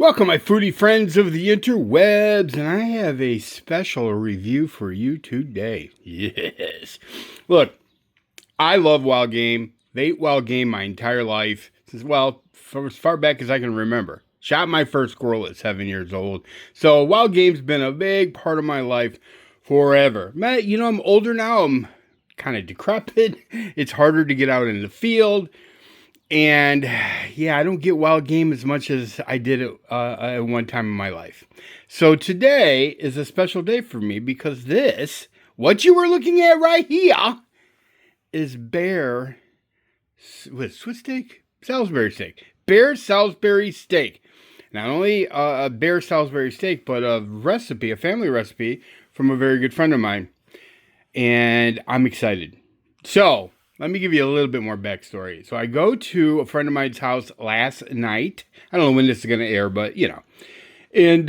Welcome, my foodie friends of the interwebs, and I have a special review for you today. Yes. Look, I love wild game. I've ate wild game my entire life, since, well, from as far back as I can remember. Shot my first squirrel at 7 years old. So wild game's been a big part of my life forever. Man, I'm older now. I'm kind of decrepit. It's harder to get out in the field. And yeah, I don't get wild game as much as I did at one time in my life. So today is a special day for me because what you were looking at right here, is bear, Swiss steak? Salisbury steak. Bear Salisbury steak. Not only a bear Salisbury steak, but a family recipe from a very good friend of mine. And I'm excited. So, let me give you a little bit more backstory. So I go to a friend of mine's house last night. I don't know when this is going to air, but And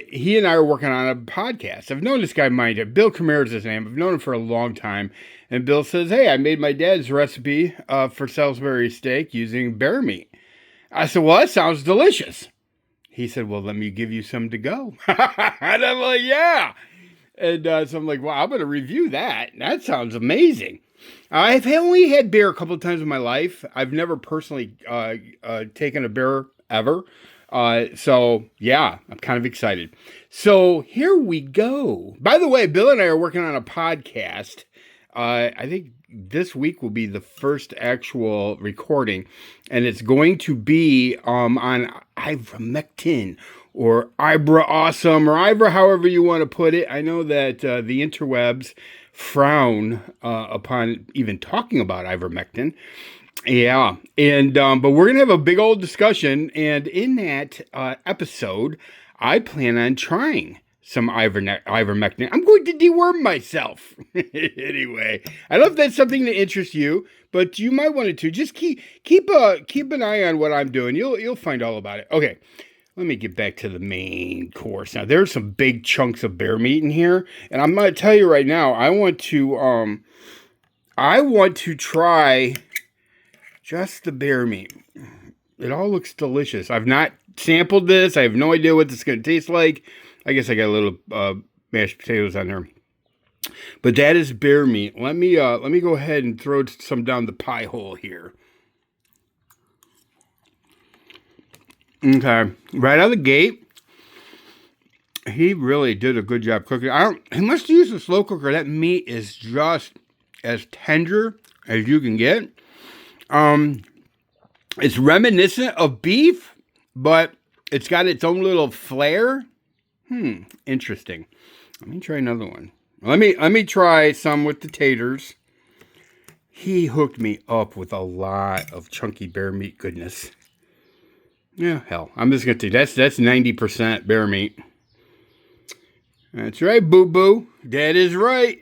he and I are working on a podcast. I've known this guy, Bill Kamara is his name. I've known him for a long time. And Bill says, hey, I made my dad's recipe for Salisbury steak using bear meat. I said, well, that sounds delicious. He said, well, let me give you some to go. And I'm like, yeah. And so I'm like, well, I'm going to review that. That sounds amazing. I've only had bear a couple of times in my life. I've never personally taken a bear ever. So, yeah, I'm kind of excited. So, here we go. By the way, Bill and I are working on a podcast. I think this week will be the first actual recording. And it's going to be on ivermectin or Ibra Awesome or Ibra, however you want to put it. I know that the interwebs frown upon even talking about ivermectin. Yeah. And but we're going to have a big old discussion. And in that episode, I plan on trying some ivermectin. I'm going to deworm myself. Anyway, I don't know if that's something that interests you, but you might want to just keep an eye on what I'm doing. You'll find all about it. Okay. Let me get back to the main course. Now, there's some big chunks of bear meat in here, and I'm going to tell you right now, I want to try just the bear meat. It all looks delicious. I've not sampled this. I have no idea what this is going to taste like. I guess I got a little mashed potatoes on there. But that is bear meat. Let me go ahead and throw some down the pie hole here. Okay, right out of the gate, he really did a good job cooking. He must use a slow cooker. That meat is just as tender as you can get. It's reminiscent of beef, but it's got its own little flair. Interesting. Let me try another one. Let me try some with the taters. He hooked me up with a lot of chunky bear meat goodness. Yeah, hell, I'm just going to take that's 90% bear meat. That's right, boo-boo. That is right.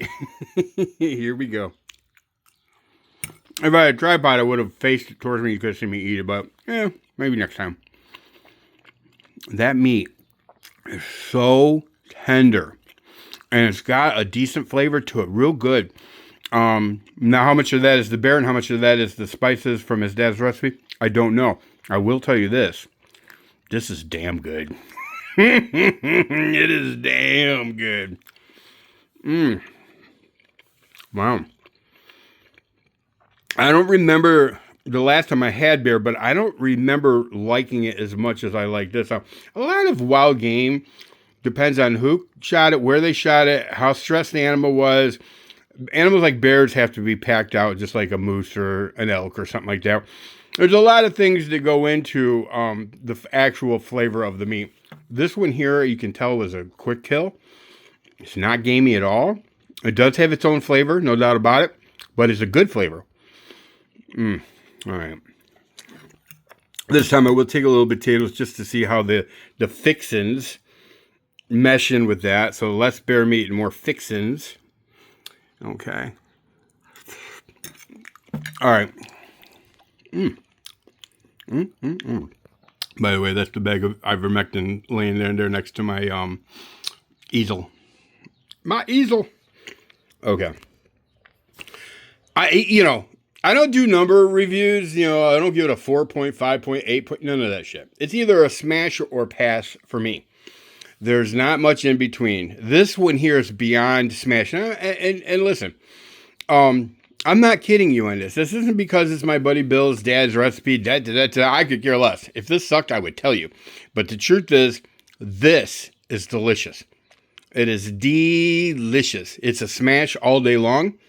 Here we go. If I had a tripod, I would have faced it towards me. You could have seen me eat it, but yeah, maybe next time. That meat is so tender, and it's got a decent flavor to it, real good. Now, how much of that is the bear and how much of that is the spices from his dad's recipe? I don't know. I will tell you this. This is damn good. It is damn good. Wow. I don't remember the last time I had bear, but I don't remember liking it as much as I like this. A lot of wild game depends on who shot it, where they shot it, how stressed the animal was. Animals like bears have to be packed out just like a moose or an elk or something like that. There's a lot of things that go into the actual flavor of the meat. This one here, you can tell, was a quick kill. It's not gamey at all. It does have its own flavor, no doubt about it, but it's a good flavor. All right. This time I will take a little potatoes just to see how the fixins mesh in with that. So less bear meat and more fixins. Okay. All right. By the way, that's the bag of ivermectin laying there next to my easel. My easel. Okay. I don't do number reviews. I don't give it a 4.5.8 point, none of that shit. It's either a smash or pass for me. There's not much in between. This one here is beyond smash. And listen, I'm not kidding you on this. This isn't because it's my buddy Bill's dad's recipe. I could care less. If this sucked, I would tell you. But the truth is, this is delicious. It is delicious. It's a smash all day long.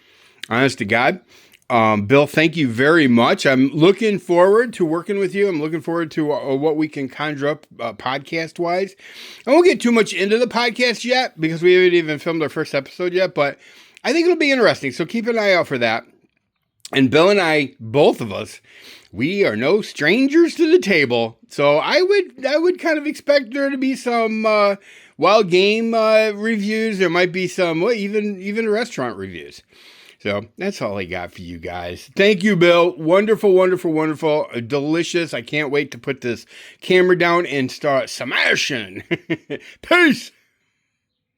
Honest to God. Bill, thank you very much. I'm looking forward to working with you. I'm looking forward to what we can conjure up podcast-wise. I won't get too much into the podcast yet because we haven't even filmed our first episode yet, but I think it'll be interesting. So keep an eye out for that. And Bill and I, both of us, we are no strangers to the table. So I would kind of expect there to be some wild game reviews. There might be some, even restaurant reviews. So that's all I got for you guys. Thank you, Bill. Wonderful, wonderful, wonderful. Delicious. I can't wait to put this camera down and start smashing. Peace.